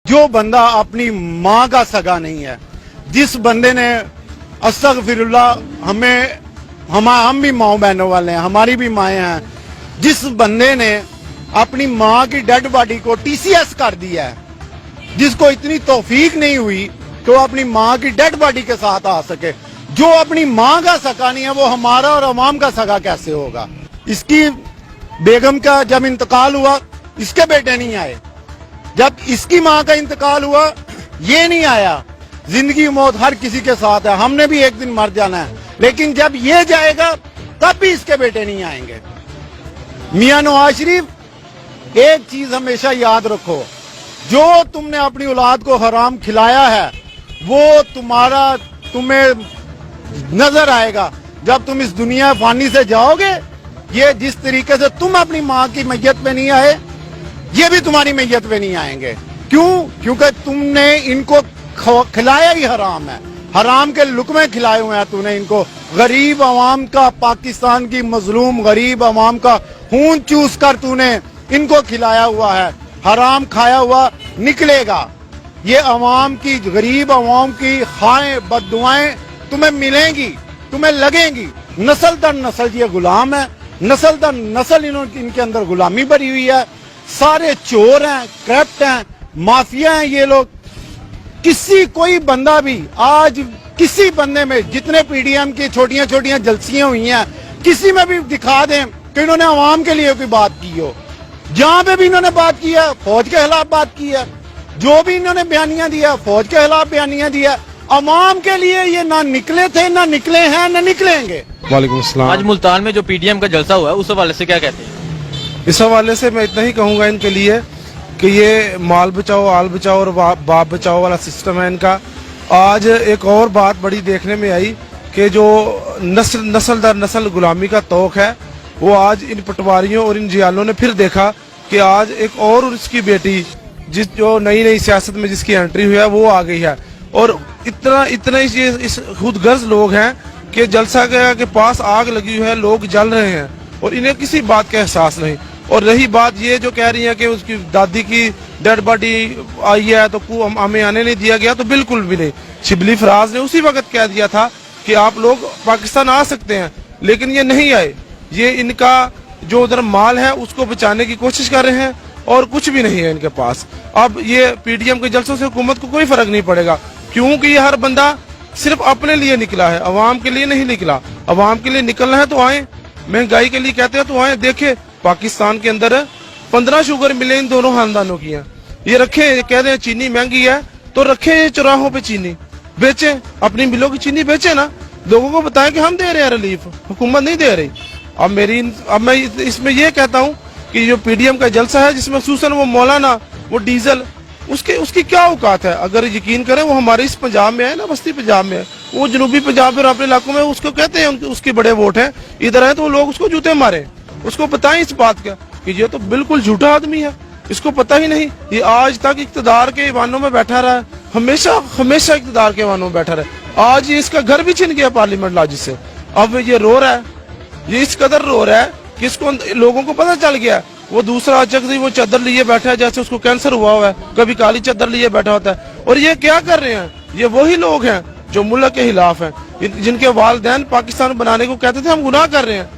जो बंदा अपनी माँ का सगा नहीं है, जिस बंदे ने अस्तगफिरुल्लाह हम भी माँ बहनों वाले हैं, हमारी भी माएँ हैं, जिस बंदे ने अपनी माँ की डेड बॉडी को टीसीएस कर दिया है, जिसको इतनी तौफीक नहीं हुई कि वो अपनी माँ की डेड बॉडी के साथ आ सके, जो अपनी माँ का सगा नहीं है वो हमारा और अवाम का सगा कैसे होगा। इसकी बेगम का जब इंतकाल हुआ इसके बेटे नहीं आए, जब इसकी माँ का इंतकाल हुआ ये नहीं आया। जिंदगी मौत हर किसी के साथ है, हमने भी एक दिन मर जाना है, लेकिन जब ये जाएगा तब भी इसके बेटे नहीं आएंगे। मियां नवाज शरीफ एक चीज हमेशा याद रखो, जो तुमने अपनी औलाद को हराम खिलाया है वो तुम्हें नजर आएगा जब तुम इस दुनिया फानी से जाओगे। ये जिस तरीके से तुम अपनी माँ की मैयत पे नहीं आए, ये भी तुम्हारी मैयत पे नहीं आएंगे। क्यों? क्योंकि तुमने इनको खिलाया ही हराम है, हराम के लुकमे खिलाए हुए हैं तूने इनको। गरीब अवाम का, पाकिस्तान की मजलूम गरीब अवाम का खून चूस कर तूने इनको खिलाया हुआ है, हराम खाया हुआ निकलेगा। ये अवाम की, गरीब अवाम की खाएं बद्दुआएं तुम्हें मिलेंगी, तुम्हें लगेंगी। नस्ल दर नस्ल ये गुलाम है, नस्ल दर नस्ल इनके अंदर गुलामी भरी हुई है। सारे चोर हैं, करप्ट हैं, माफिया हैं ये लोग। कोई बंदा भी आज किसी बंदे में, जितने पीडीएम की छोटियां छोटियां जलसियां हुई हैं, किसी में भी दिखा दें कि इन्होंने अवाम के लिए कोई बात की हो। जहां पे भी इन्होंने बात की है फौज के खिलाफ बात की है, जो भी इन्होंने बयानियां दिया फौज के खिलाफ बयानियां दिया। अवाम के लिए ये ना निकले थे, ना निकले हैं, ना निकलेंगे। वालेकुम अस्सलाम। आज मुल्तान में जो पीडीएम का जलसा हुआ है उस हवाले से क्या कहते हैं? इस हवाले से मैं इतना ही कहूंगा इनके लिए कि ये माल बचाओ आल बचाओ और बाप बचाओ वाला सिस्टम है इनका। आज एक और बात बड़ी देखने में आई कि जो नस्ल दर नस्ल गुलामी का तोख है वो आज इन पटवारियों और इन जियालों ने फिर देखा कि आज एक और उसकी बेटी जो नई सियासत में जिसकी एंट्री हुई है वो आ गई है। और इतना ये इस खुदगर्ज लोग हैं कि जलसा के पास आग लगी हुई है, लोग जल रहे हैं और इन्हें किसी बात का एहसास नहीं। और रही बात ये जो कह रही है कि उसकी दादी की डेड बॉडी आई है तो हमें आने नहीं दिया गया, तो बिल्कुल भी नहीं। शिबली फराज ने उसी वक्त कह दिया था कि आप लोग पाकिस्तान आ सकते हैं, लेकिन ये नहीं आए। ये इनका जो उधर माल है उसको बचाने की कोशिश कर रहे हैं और कुछ भी नहीं है इनके पास। अब ये पीडीएम के जलसों से हुकूमत को कोई फर्क नहीं पड़ेगा, क्योंकि ये हर बंदा सिर्फ अपने लिए निकला है, अवाम के लिए नहीं निकला। अवाम के लिए निकलना है तो आए, महंगाई के लिए कहते हैं तो आए। देखे पाकिस्तान के अंदर 15 शुगर मिले इन दोनों खानदानों की हैं। ये रखे, कह रहे हैं चीनी महंगी है तो रखे चौराहों पे चीनी बेचे, अपनी मिलों की चीनी बेचे ना, लोगों को बताएं कि हम दे रहे हैं रिलीफ, हुकूमत नहीं दे रही। अब मैं इसमें ये कहता हूँ कि जो पीडीएम का जलसा है जिसमें खुसूसन वो मौलाना, वो डीजल, उसकी क्या औकात है। अगर यकीन करें वो हमारे इस पंजाब में है ना, बस्ती पंजाब में है, वो जनूबी पंजाब और अपने इलाकों में उसको कहते हैं उसके बड़े वोट हैं, इधर है तो लोग उसको जूते मारे। उसको पता ही इस बात का कि ये तो बिल्कुल झूठा आदमी है, इसको पता ही नहीं। ये आज तक इक़्तिदार के ईवानों में बैठा रहा है, हमेशा इक़्तिदार के ईवानों में बैठा रहा। आज ये इसका घर भी छिन गया पार्लियामेंट लाजी से। अब ये रो रहा है, ये इस कदर रो रहा है कि इसको लोगों को पता चल गया। वो दूसरा अचक वो चादर लिए बैठा है जैसे उसको कैंसर हुआ हुआ है, कभी काली चादर लिए बैठा होता है। और ये क्या कर रहे हैं? ये वही लोग हैं जो मुल्क के खिलाफ हैं, जिनके वालिदैन पाकिस्तान बनाने को कहते थे हम गुनाह कर रहे हैं।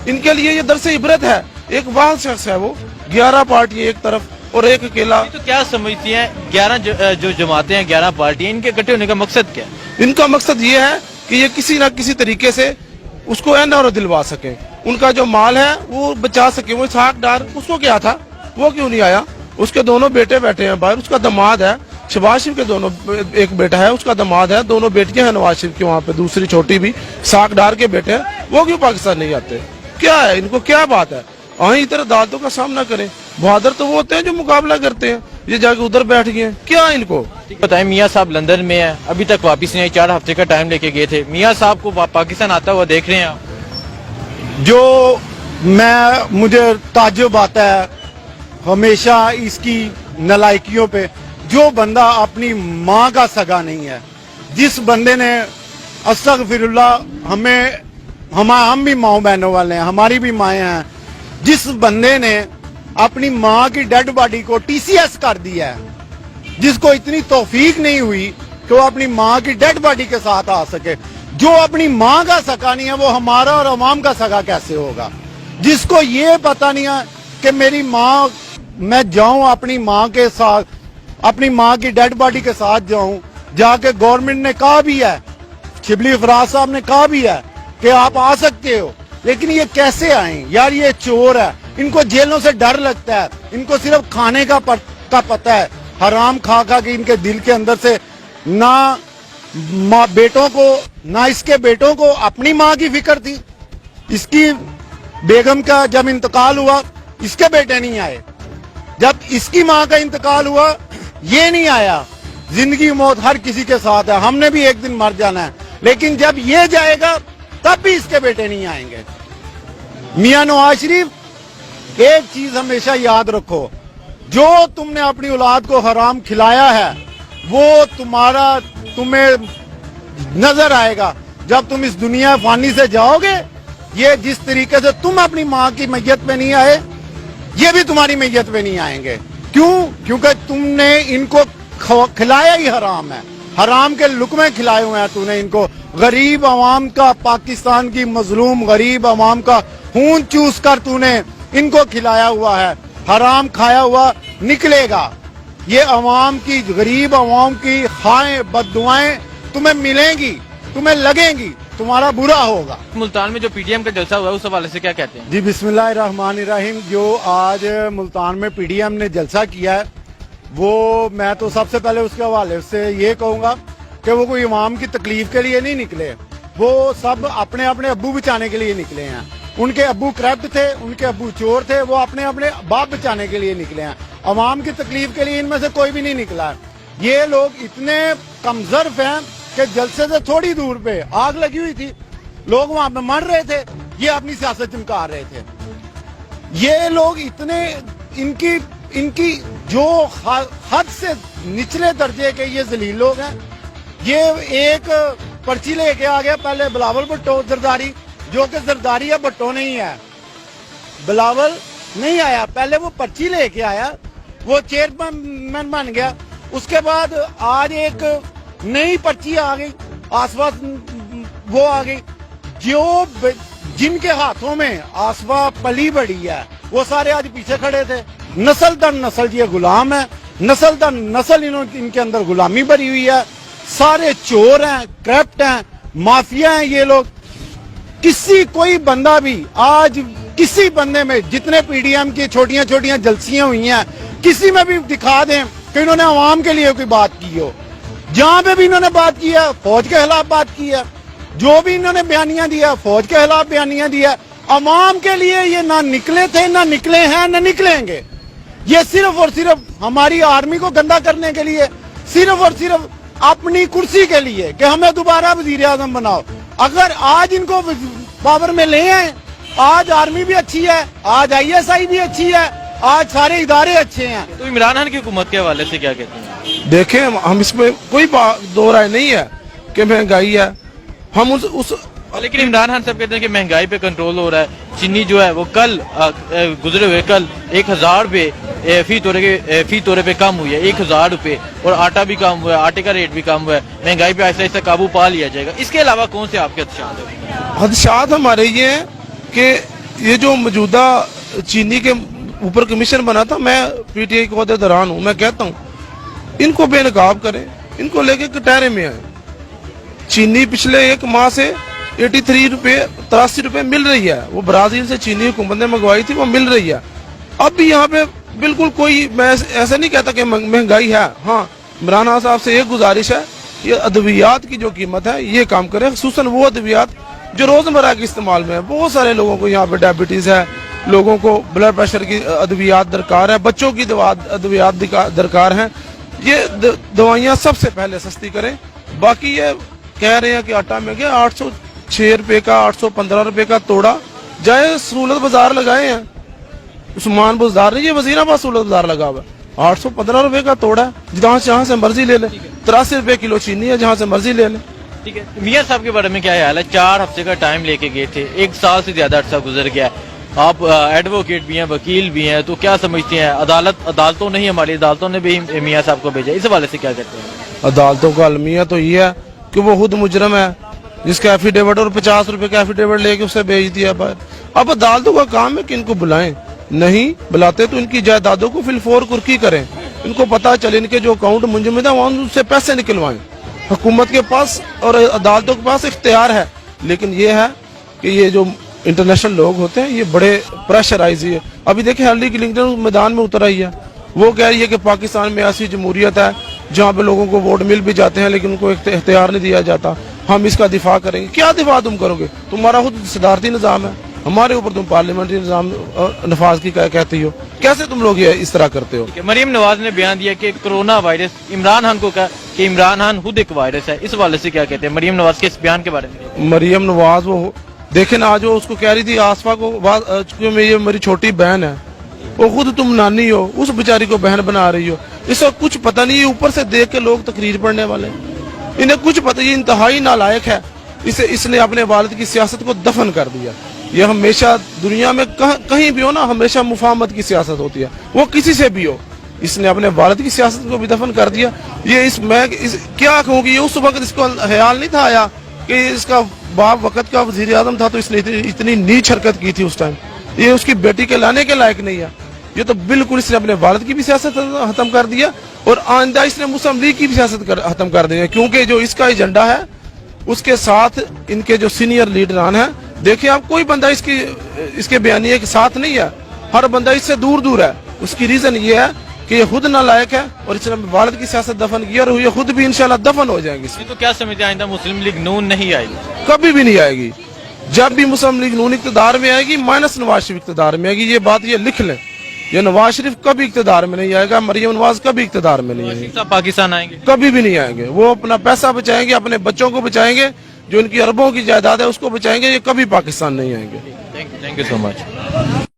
इनके लिए ये दरसे इबरत है। एक वाहिद शख्स है, वो 11 पार्टी एक तरफ और एक अकेला। तो क्या समझती हैं 11 जो जमातें हैं, 11 पार्टियां, इनके इकट्ठे होने का मकसद क्या है? इनका मकसद ये है कि ये किसी न किसी तरीके से उसको एन और दिलवा सके, उनका जो माल है वो बचा सके। वो इसहाक डार, उसको क्या था, वो क्यों नहीं आया? उसके दोनों बेटे बैठे हैं बाहर, उसका दामाद है शहबाज शरीफ के दोनों, एक बेटा है उसका दामाद है, दोनों बेटियां हैं नवाज शरीफ की वहाँ पे, दूसरी छोटी भी साक डार के बेटे हैं। वो क्यों पाकिस्तान नहीं आते? क्या है इनको, क्या बात है? वहीं इधर अदालतों का सामना करें। बहादुर तो वो होते हैं जो मुकाबला करते हैं, ये जाके उधर बैठ गए। क्या इनको बताएं? मियाँ साहब लंदन में है, अभी तक वापिस नहीं आए, 4 हफ्ते का टाइम लेके गए थे। मियाँ साहब को पाकिस्तान आता हुआ देख रहे हैं आप? जो मुझे ताज्जुब आता है हमेशा इसकी नलायकियों पे, जो बंदा अपनी माँ का सगा नहीं है, जिस बंदे ने अस्तगफिरुल्लाह हम भी माँ बहनों वाले हैं, हमारी भी माएँ हैं, जिस बंदे ने अपनी माँ की डेड बॉडी को टीसीएस कर दिया है, जिसको इतनी तौफीक नहीं हुई कि वो अपनी माँ की डेड बॉडी के साथ आ सके। जो अपनी माँ का सगा नहीं है वो हमारा और अवाम का सगा कैसे होगा? जिसको ये पता नहीं है कि मेरी माँ, मैं जाऊं अपनी माँ के साथ, अपनी माँ की डेड बॉडी के साथ जाऊं, जाके गवर्नमेंट ने कहा भी है, शिबली फराज साहब ने कहा भी है कि आप आ सकते हो, लेकिन ये कैसे आए यार? ये चोर है, इनको जेलों से डर लगता है, इनको सिर्फ खाने का पता है। हराम खा खा के इनके दिल के अंदर से ना बेटों को, ना इसके बेटों को अपनी माँ की फिक्र थी। इसकी बेगम का जब इंतकाल हुआ इसके बेटे नहीं आए, जब इसकी माँ का इंतकाल हुआ ये नहीं आया। जिंदगी मौत हर किसी के साथ है, हमने भी एक दिन मर जाना है, लेकिन जब ये जाएगा तब भी इसके बेटे नहीं आएंगे। मियां नवाज शरीफ, एक चीज हमेशा याद रखो, जो तुमने अपनी औलाद को हराम खिलाया है वो तुम्हें नजर आएगा जब तुम इस दुनिया फानी से जाओगे। ये जिस तरीके से तुम अपनी माँ की मैयत पे नहीं आए, ये भी तुम्हारी मैयत पे नहीं आएंगे। क्यों? क्योंकि तुमने इनको खिलाया ही हराम है, हराम के लुकमे खिलाए हुए हैं तूने इनको। गरीब अवाम का, पाकिस्तान की मजलूम गरीब अवाम का खून चूस कर तूने इनको खिलाया हुआ है। हराम खाया हुआ निकलेगा। ये अवाम की, गरीब अवाम की खाएं बद्दुआएं तुम्हें मिलेंगी, तुम्हें लगेंगी, तुम्हारा बुरा होगा। मुल्तान में जो पीडीएम का जलसा हुआ है उस हवाले से क्या कहते हैं? जी बिस्मिल्लाहिर्रहमानिर्रहीम। जो आज मुल्तान में पीडीएम ने जलसा किया है वो मैं तो सबसे पहले उसके हवाले से ये कहूंगा कि वो कोई इमाम की तकलीफ के लिए नहीं निकले, वो सब अपने अपने अब्बू बचाने के लिए निकले हैं। उनके अब्बू करप्ट थे, उनके अब्बू चोर थे, वो अपने अपने बाप बचाने के लिए निकले हैं। अवाम की तकलीफ के लिए इनमें से कोई भी नहीं निकला है। ये लोग इतने कमजोर हैं कि जलसे से थोड़ी दूर पे आग लगी हुई थी, लोग वहां पे मर रहे थे, ये अपनी सियासत चमका रहे थे। ये लोग इतने, इनकी जो हद से निचले दर्जे के ये जलील लोग हैं। ये एक पर्ची लेके आ गया पहले बिलावल भुट्टो जरदारी, जो कि जरदारी है, भुट्टो नहीं है, बिलावल नहीं आया, पहले वो पर्ची लेके आया, वो चेयरमैन बन गया। उसके बाद आज एक नई पर्ची आ गई, आसपास वो आ गई, जो जिनके हाथों में आसवा पली बड़ी है वो सारे आज पीछे खड़े थे। नस्ल दर नस्ल ये गुलाम है, नस्ल दर नस्ल इनके अंदर गुलामी भरी हुई है। सारे चोर हैं, करप्ट हैं, माफिया हैं ये लोग। कोई बंदा भी आज किसी बंदे में, जितने पीडीएम की छोटियां छोटियां जलसियां हुई हैं, किसी में भी दिखा दें कि इन्होंने आवाम के लिए कोई बात की हो। जहां पे भी इन्होंने बात की है फौज के खिलाफ बात की है, जो भी इन्होंने बयानियां दिया फौज के खिलाफ बयानियां दिया। अवाम के लिए ये ना निकले थे, ना निकले हैं, ना निकलेंगे। ये सिर्फ और सिर्फ हमारी आर्मी को गंदा करने के लिए, सिर्फ और सिर्फ अपनी कुर्सी के लिए कि हमें दोबारा वजीर आजम बनाओ। अगर आज इनको पावर में ले आए, आज आर्मी भी अच्छी है, आज ISI भी अच्छी है, आज सारे इदारे अच्छे हैं। तो इमरान खान की हुकूमत के हवाले से क्या कहते हैं? देखें, हम इसमें कोई दो राय नहीं है कि महंगाई है। हम उस लेकिन इमरान खान साहब कहते हैं कि महंगाई पे कंट्रोल हो रहा है। चीनी जो है वो कल गुजरे हुए कल 1000 रुपये फी तोरे पे कम हुई है, 1000 रुपये, और आटा भी कम हुआ है, आटे का रेट भी कम हुआ है। महंगाई पे ऐसा ऐसा काबू पा लिया जाएगा। इसके अलावा कौन से आपके खदशात हैं? खदशात हमारे ये हैं कि ये जो मौजूदा चीनी के ऊपर कमीशन बना था, मैं PTI के अहदेदारान हूँ, मैं कहता हूँ इनको बेनकाब करें, इनको लेके कटहरे में आए। चीनी पिछले एक माह से 83 रुपये मिल रही है, वो ब्राजील से चीनी हुकूमत ने मंगवाई थी, वो मिल रही है। अब भी यहाँ पे बिल्कुल कोई, मैं ऐसा नहीं कहता कि महंगाई है। हाँ, इमरान खान साहब से एक गुजारिश है, ये अद्वियात की जो कीमत है ये काम करें, खुसूसन वो अद्वियात जो रोजमर्रा के इस्तेमाल में है। बहुत सारे लोगों को यहाँ पे डायबिटीज है, लोगों को ब्लड प्रेशर की अद्वियात दरकार है, बच्चों की अद्वियात दरकार है। ये दवाइयाँ सबसे पहले सस्ती करें। बाकी ये कह रहे हैं कि आटा में गया 806 रुपये का, 815 रुपये का तोड़ा, जाए सहूलत बाजार लगाए हैं। उस्मान बाजार नहीं, ये वजीराबाद सहूलत बाजार लगा हुआ है। 815 रुपये का तोड़ा, जहाँ से मर्जी ले ले। 83 रुपये किलो चीनी है, जहाँ से मर्जी ले ले। ठीक है, मियां साहब के बारे में क्या ख्याल है? 4 हफ्ते का टाइम लेके गए थे, 1 साल से ज्यादा अर्सा गुजर गया। آپ ایڈوکیٹ بھی ہیں, وکیل بھی ہیں, تو کیا سمجھتے ہیں عدالتوں نے ہی, ہماری عدالتوں نے بھی میاں صاحب کو بھیجا, اس حوالے سے کیا کہتے ہیں؟ عدالتوں کا المیہ تو یہ ہے کہ وہ خود مجرم ہے, جس کا ایفیڈیوٹ اور 50 روپے کا ایفیڈیوٹ لے کے اسے بھیج دیا باہر. اب عدالتوں کا کام ہے کہ ان کو بلائیں, نہیں بلاتے تو ان کی جائیدادوں کو فی الفور کرکی کریں, ان کو پتہ چلے ان کے جو اکاؤنٹ منجمد ہیں وہاں ان سے پیسے نکلوائیں. حکومت کے پاس اور عدالتوں کے پاس اختیار ہے, لیکن یہ ہے کہ یہ جو انٹرنیشنل لوگ ہوتے ہیں یہ بڑے پریشرائز ہے. ابھی دیکھیں ہیلری کلنٹن میدان میں اتر آئی ہے, وہ کہہ رہی ہے کہ پاکستان میں ایسی جمہوریت ہے جہاں پہ لوگوں کو ووٹ مل بھی جاتے ہیں لیکن ان کو اختیار نہیں دیا جاتا, ہم اس کا دفاع کریں گے. کیا دفاع تم کرو گے؟ تمہارا خود صدارتی نظام ہے, ہمارے اوپر تم پارلیمنٹری نظام نفاذ کی کہتی ہو, کیسے تم لوگ یہ اس طرح کرتے ہو؟ مریم نواز نے بیان دیا کہ کرونا وائرس عمران خان کو کہا کہ عمران خان خود ایک وائرس ہے, اس حوالے سے کیا کہتے ہیں مریم نواز کے اس بیان کے بارے میں؟ مریم نواز وہ دیکھیں نا, آج وہ اس کو کہہ رہی تھی آصفہ کو, چونکہ یہ میری چھوٹی بہن ہے, وہ خود تم نانی ہو, اس بیچاری کو بہن بنا رہی ہو. اس وقت کچھ پتہ نہیں, یہ اوپر سے دیکھ کے لوگ تقریر پڑھنے والے, انہیں کچھ پتہ, یہ انتہائی نالائق ہے. اس نے اپنے والد کی سیاست کو دفن کر دیا. یہ ہمیشہ دنیا میں کہیں بھی ہو نا, ہمیشہ مفاہمت کی سیاست ہوتی ہے, وہ کسی سے بھی ہو. اس نے اپنے والد کی سیاست کو بھی دفن کر دیا. یہ میں کیا کہوں گی, یہ اس وقت اس کو خیال نہیں تھا آیا کہ اس کا باپ وقت کا وزیر اعظم تھا تو اس نے اتنی نیچ حرکت کی تھی اس ٹائم. یہ اس کی بیٹی کے لانے کے لائق نہیں ہے. یہ تو بالکل اس نے اپنے والد کی بھی سیاست ختم کر دیا, اور آئندہ اس نے مسلم لیگ کی بھی سیاست ختم کر دی ہے, کیونکہ جو اس کا ایجنڈا ہے اس کے ساتھ ان کے جو سینئر لیڈران ہیں, دیکھیں آپ کوئی بندہ اس کے بیانیے کے ساتھ نہیں ہے, ہر بندہ اس سے دور دور ہے. اس کی ریزن یہ ہے کہ یہ خود نالائق ہے اور اس نے والد کی سیاست دفن کی, اور یہ خود بھی انشاءاللہ دفن ہو جائیں گے. تو کیا سمجھتے ہیں آئندہ مسلم لیگ نون نہیں آئے گی؟ کبھی بھی نہیں آئے گی. جب بھی مسلم لیگ نون اقتدار میں آئے گی, مائنس نواز شریف اقتدار میں آئے گی. یہ بات یہ لکھ لیں, یہ نواز شریف کبھی اقتدار میں نہیں آئے گا, مریم نواز کبھی اقتدار میں نہیں آئے گی, پاکستان آئیں گے کبھی بھی نہیں آئیں گے. وہ اپنا پیسہ بچائیں گے, اپنے بچوں کو بچائیں گے, جو ان کی اربوں کی جائیداد ہے اس کو بچائیں گے. یہ کبھی پاکستان نہیں آئیں گے. Thank you so much.